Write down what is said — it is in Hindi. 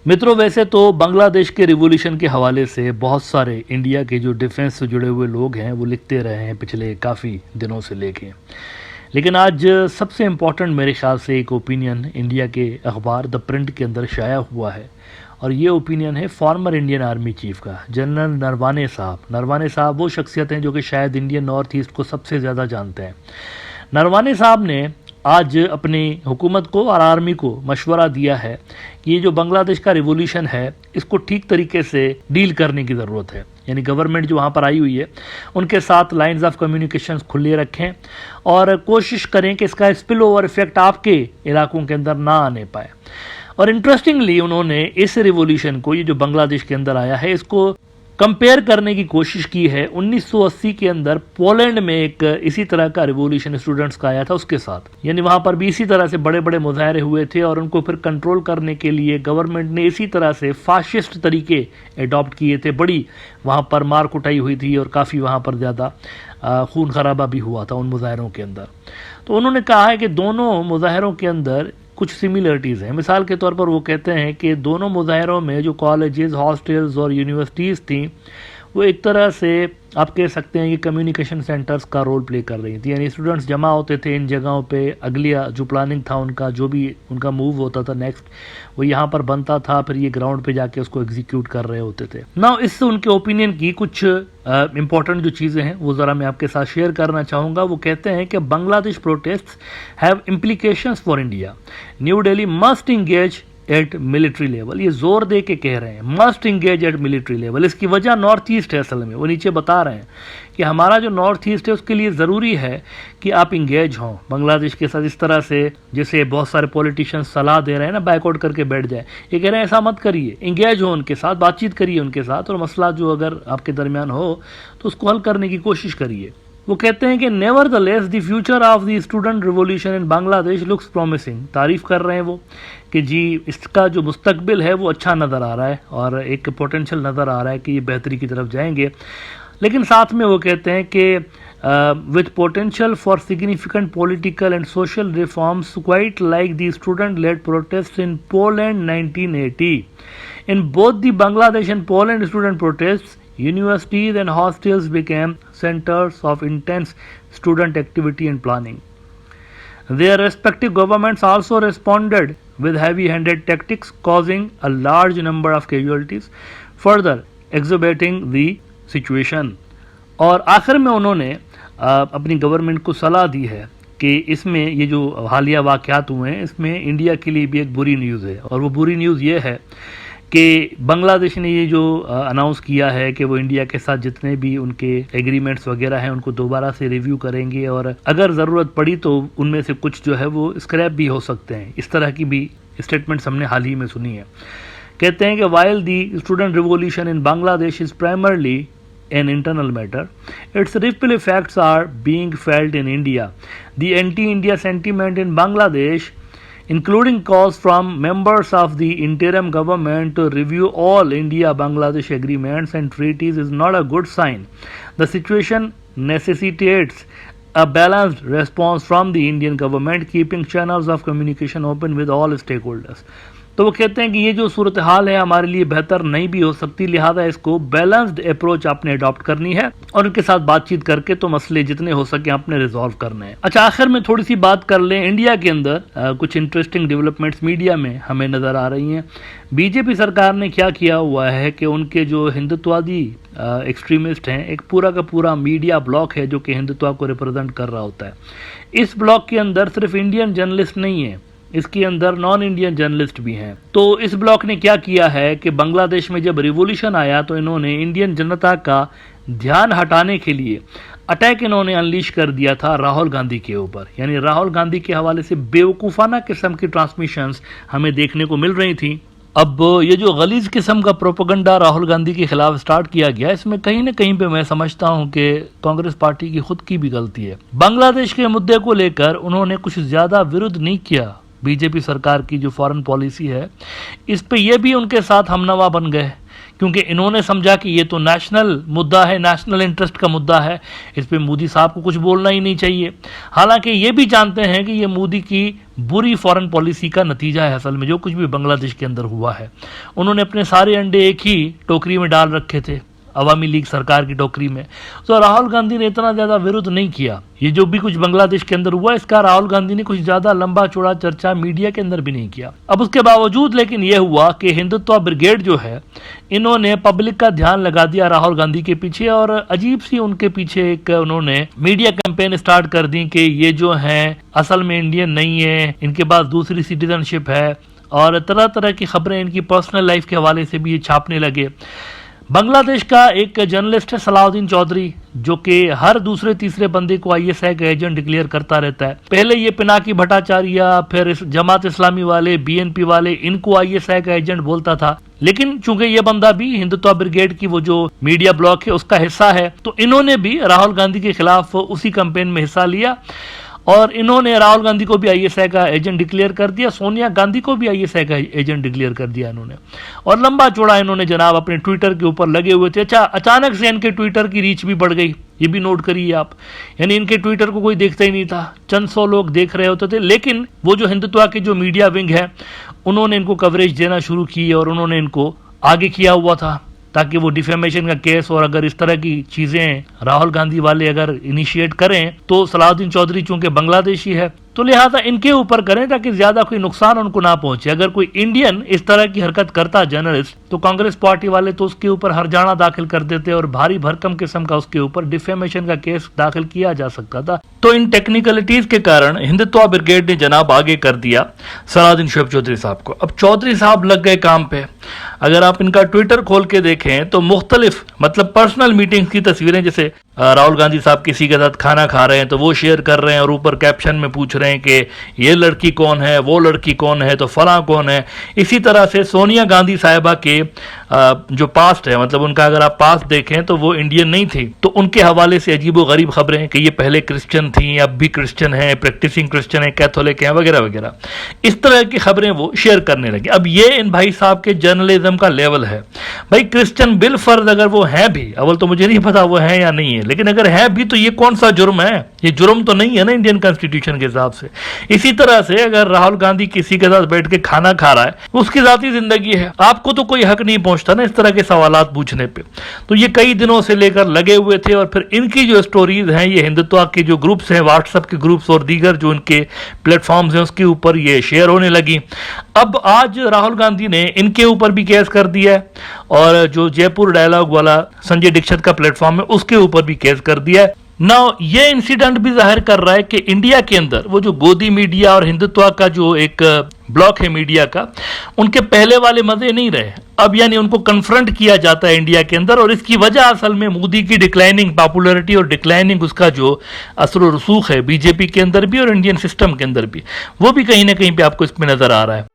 मित्रों, वैसे तो बांग्लादेश के रिवॉल्यूशन के हवाले से बहुत सारे इंडिया के जो डिफेंस से जुड़े हुए लोग हैं वो लिखते रहे हैं पिछले काफ़ी दिनों से लेके। लेकिन आज सबसे इम्पोर्टेंट मेरे ख्याल से एक ओपिनियन इंडिया के अखबार द प्रिंट के अंदर शाया हुआ है, और ये ओपिनियन है फॉर्मर इंडियन आर्मी चीफ का, जनरल नरवाने साहब। नरवाने साहब वो शख्सियत हैं जो कि शायद इंडियन नॉर्थ ईस्ट को सबसे ज़्यादा जानते हैं। नरवाने साहब ने आज अपनी हुकूमत को और आर्मी को मशवरा दिया है कि ये जो बांग्लादेश का रिवॉल्यूशन है इसको ठीक तरीके से डील करने की ज़रूरत है। यानी गवर्नमेंट जो वहाँ पर आई हुई है उनके साथ लाइंस ऑफ कम्युनिकेशन खुले रखें और कोशिश करें कि इसका स्पिल ओवर इफेक्ट आपके इलाकों के अंदर ना आने पाए। और इंटरेस्टिंगली उन्होंने इस रिवॉल्यूशन को, ये जो बांग्लादेश के अंदर आया है, इसको कंपेयर करने की कोशिश की है 1980 के अंदर पोलैंड में एक इसी तरह का रिवॉल्यूशन स्टूडेंट्स का आया था उसके साथ। यानी वहाँ पर भी इसी तरह से बड़े बड़े मुजाहरे हुए थे और उनको फिर कंट्रोल करने के लिए गवर्नमेंट ने इसी तरह से फाशिस्ट तरीके अडॉप्ट किए थे। बड़ी वहाँ पर मार कुटाई हुई थी और काफ़ी वहाँ पर ज़्यादा खून खराबा भी हुआ था उन मुजाहरों के अंदर। तो उन्होंने कहा है कि दोनों मुजाहरों के अंदर कुछ सिमिलरिटीज़ हैं। मिसाल के तौर पर वो कहते हैं कि दोनों मुजाहरों में जो कॉलेजेस, हॉस्टल्स और यूनिवर्सिटीज़ थी वो एक तरह से आप कह सकते हैं कि कम्युनिकेशन सेंटर्स का रोल प्ले कर रही थी। यानी स्टूडेंट्स जमा होते थे इन जगहों पे, अगला जो प्लानिंग था उनका, जो भी उनका मूव होता था नेक्स्ट, वो यहाँ पर बनता था, फिर ये ग्राउंड पे जाके उसको एग्जीक्यूट कर रहे होते थे ना। इससे उनके ओपिनियन की कुछ इंपॉर्टेंट जो चीज़ें हैं वो ज़रा मैं आपके साथ शेयर करना चाहूँगा। वो कहते हैं कि Bangladesh protest have implications for India, New Delhi must engage at military level. ये जोर दे के कह रहे हैं must engage at military level. इसकी वजह नॉर्थ ईस्ट है। असल में वो नीचे बता रहे हैं कि हमारा जो नॉर्थ ईस्ट है उसके लिए ज़रूरी है कि आप इंगेज हों बांग्लादेश के साथ। इस तरह से जैसे बहुत सारे पॉलिटिशियंस सलाह दे रहे हैं ना, बैकआउट करके बैठ जाए, ये कह रहे हैं ऐसा मत करिए, इंगेज हो उनके साथ, बातचीत करिए उनके साथ, और मसला जो अगर आपके दरमियान हो तो उसको हल करने की कोशिश करिए। वो कहते हैं कि nevertheless the future of the student revolution in Bangladesh looks promising. तारीफ कर रहे हैं वो कि जी इसका जो मुस्तकबिल है वो अच्छा नज़र आ रहा है और एक पोटेंशियल नज़र आ रहा है कि ये बेहतरी की तरफ जाएंगे। लेकिन साथ में वो कहते हैं कि with potential for significant political and social reforms quite like the student led protest in Poland 1980। In both the Bangladesh and Poland student protest, universities and hostels became centers of intense student activity and planning. Their respective governments also responded with heavy-handed tactics, causing a large number of casualties, further exacerbating the situation. और आखिर में उन्होंने अपनी गवर्नमेंट को सलाह दी है कि इसमें ये जो हालिया वाक़यात हुए हैं इसमें इंडिया के लिए भी एक बुरी न्यूज़ है। और वो बुरी न्यूज़ ये है कि बांग्लादेश ने ये जो अनाउंस किया है कि वो इंडिया के साथ जितने भी उनके एग्रीमेंट्स वगैरह हैं उनको दोबारा से रिव्यू करेंगे और अगर ज़रूरत पड़ी तो उनमें से कुछ जो है वो स्क्रैप भी हो सकते हैं। इस तरह की भी स्टेटमेंट्स हमने हाल ही में सुनी है। कहते हैं कि while the student revolution in Bangladesh is primarily an internal matter, its ripple effects are being felt in India. The anti-India sentiment in Bangladesh, including calls from members of the interim government to review all India-Bangladesh agreements and treaties, is not a good sign. The situation necessitates a balanced response from the Indian government, keeping channels of communication open with all stakeholders. तो वो कहते हैं कि ये जो सूरत हाल है हमारे लिए बेहतर नहीं भी हो सकती, लिहाजा इसको बैलेंस्ड अप्रोच आपने अडॉप्ट करनी है और उनके साथ बातचीत करके तो मसले जितने हो सके आपने रिजॉल्व करने हैं। अच्छा, आखिर में थोड़ी सी बात कर लें इंडिया के अंदर कुछ इंटरेस्टिंग डेवलपमेंट्स मीडिया में हमें नज़र आ रही हैं। बीजेपी सरकार ने क्या किया हुआ है कि उनके जो हिंदुत्ववादी एक्सट्रीमिस्ट हैं, एक पूरा का पूरा मीडिया ब्लॉक है जो कि हिंदुत्व को रिप्रेजेंट कर रहा होता है। इस ब्लॉक के अंदर सिर्फ इंडियन जर्नलिस्ट नहीं है, इसके अंदर नॉन इंडियन जर्नलिस्ट भी हैं। तो इस ब्लॉक ने क्या किया है कि बांग्लादेश में जब रिवॉल्यूशन आया तो इन्होंने इंडियन जनता का ध्यान हटाने के लिए अटैक इन्होंने अनलीश कर दिया था राहुल गांधी के ऊपर। यानी राहुल गांधी के हवाले से बेवकूफ़ाना किस्म की ट्रांसमिशंस हमें देखने को मिल रही थी। अब ये जो गलीज किस्म का प्रोपेगेंडा राहुल गांधी के खिलाफ स्टार्ट किया गया, इसमें कहीं ना कहीं पे मैं समझता हूं कि कांग्रेस पार्टी की खुद की भी गलती है। बांग्लादेश के मुद्दे को लेकर उन्होंने कुछ ज़्यादा विरोध नहीं किया। बीजेपी सरकार की जो फॉरेन पॉलिसी है इस पे ये भी उनके साथ हमनवा बन गए, क्योंकि इन्होंने समझा कि ये तो नेशनल मुद्दा है, नेशनल इंटरेस्ट का मुद्दा है, इस पे मोदी साहब को कुछ बोलना ही नहीं चाहिए। हालांकि ये भी जानते हैं कि ये मोदी की बुरी फॉरेन पॉलिसी का नतीजा है। असल में जो कुछ भी बांग्लादेश के अंदर हुआ है, उन्होंने अपने सारे अंडे एक ही टोकरी में डाल रखे थे, अवामी लीग सरकार की टोकरी में। तो राहुल गांधी ने इतना ज्यादा विरोध नहीं किया। ये जो भी कुछ बांग्लादेश के अंदर हुआ, इसका राहुल गांधी ने कुछ ज्यादा लंबा चौड़ा चर्चा मीडिया के अंदर भी नहीं किया। अब उसके बावजूद लेकिन यह हुआ कि हिंदुत्व ब्रिगेड जो है, इन्होंने पब्लिक का ध्यान लगा दिया राहुल गांधी के पीछे, और अजीब सी उनके पीछे एक उन्होंने मीडिया कैंपेन स्टार्ट कर दी कि ये जो है असल में इंडियन नहीं है, इनके पास दूसरी सिटीजनशिप है, और तरह तरह की खबरें इनकी पर्सनल लाइफ के हवाले से भी ये छापने लगे। बांग्लादेश का एक जर्नलिस्ट है सलाउद्दीन चौधरी, जो कि हर दूसरे तीसरे बंदे को आईएसआई का एजेंट डिक्लेयर करता रहता है। पहले ये पिनाकी भट्टाचार्य, फिर जमात इस्लामी वाले, बीएनपी वाले, इनको आईएसआई का एजेंट बोलता था। लेकिन चूंकि ये बंदा भी हिंदुत्व ब्रिगेड की वो जो मीडिया ब्लॉक है उसका हिस्सा है, तो इन्होंने भी राहुल गांधी के खिलाफ उसी कैंपेन में हिस्सा लिया, और इन्होंने राहुल गांधी को भी आईएसआई का एजेंट डिक्लेयर कर दिया, सोनिया गांधी को भी आईएसआई का एजेंट डिक्लेयर कर दिया इन्होंने। और लंबा चौड़ा इन्होंने जनाब अपने ट्विटर के ऊपर लगे हुए थे। अच्छा, अचानक से इनके ट्विटर की रीच भी बढ़ गई, ये भी नोट करिए आप। यानी इनके ट्विटर को कोई देखता ही नहीं था, चंद सौ लोग देख रहे होते थे। लेकिन वो जो हिंदुत्व की जो मीडिया विंग है, उन्होंने इनको कवरेज देना शुरू की, और उन्होंने इनको आगे किया हुआ था ताकि वो डिफेमेशन का केस, और अगर इस तरह की चीजें राहुल गांधी वाले अगर इनिशिएट करें तो सलाउद्दीन चौधरी चूंकि बांग्लादेशी है, तो लिहाजा इनके ऊपर करें ताकि ज्यादा कोई नुकसान उनको ना पहुंचे। अगर कोई इंडियन इस तरह की हरकत करता जर्नलिस्ट, तो कांग्रेस पार्टी वाले तो उसके ऊपर हरजाना दाखिल कर देते और भारी भरकम किस्म का उसके ऊपर डिफेमेशन का केस दाखिल किया जा सकता था। तो इन टेक्निकलिटीज के कारण हिंदुत्व ब्रिगेड ने जनाब आगे कर दिया सलाउद्दीन शुएब चौधरी साहब को। अब चौधरी साहब लग गए काम पे। अगर आप इनका ट्विटर खोल के देखें तो मुख्तलिफ मतलब पर्सनल मीटिंग्स की तस्वीरें, जैसे राहुल गांधी साहब किसी के साथ खाना खा रहे हैं तो वो शेयर कर रहे हैं, और ऊपर कैप्शन में पूछ रहे हैं कि ये लड़की कौन है, वो लड़की कौन है, तो फला कौन है। इसी तरह से सोनिया गांधी साहिबा के जो पास्ट है, मतलब उनका अगर आप पास्ट देखें तो वो इंडियन नहीं थी, तो उनके हवाले से अजीबो गरीब खबरें कि ये पहले क्रिश्चियन थी, अब भी क्रिश्चियन है, प्रैक्टिसिंग क्रिश्चियन है, कैथोलिक है, वगैरह वगैरह। इस तरह की खबरें वो शेयर करने लगे। अब ये इन भाई साहब के जर्नलिज्म का लेवल है। भाई क्रिश्चियन बिल फर्ज अगर वो है भी, अव्वल तो मुझे नहीं पता वो है या नहीं है, लेकिन अगर है भी तो ये कौन सा जुर्म है? ये जुर्म तो नहीं है ना इंडियन कॉन्स्टिट्यूशन के हिसाब से। इसी तरह से अगर राहुल गांधी किसी के साथ बैठ के खाना खा रहा है, उसकी जाती जिंदगी है, आपको तो कोई हक नहीं पहुंचता ना इस तरह के सवालात पूछने पे। तो ये कई दिनों से लेकर लगे हुए थे, और फिर इनकी जो स्टोरीज हैं, ये हिंदुत्व के जो ग्रुप्स हैं, व्हाट्सएप के ग्रुप्स और दीगर जो इनके प्लेटफॉर्म्स हैं, उसके ऊपर ये शेयर होने लगी। अब आज राहुल गांधी ने इनके ऊपर भी केस कर दिया है, और जो जयपुर डायलॉग वाला संजय दीक्षित का प्लेटफॉर्म है उसके ऊपर भी केस कर दिया है। नाउ ये इंसिडेंट भी जाहिर कर रहा है कि इंडिया के अंदर वो जो गोदी मीडिया और हिंदुत्व का जो एक ब्लॉक है मीडिया का, उनके पहले वाले मजे नहीं रहे। अब यानी उनको कन्फ्रंट किया जाता है इंडिया के अंदर, और इसकी वजह असल में मोदी की डिक्लाइनिंग पॉपुलैरिटी और डिक्लाइनिंग उसका जो असर और रसूख है बीजेपी के अंदर भी और इंडियन सिस्टम के अंदर भी, वो भी कहीं ना कहीं पे आपको इसमें नजर आ रहा है।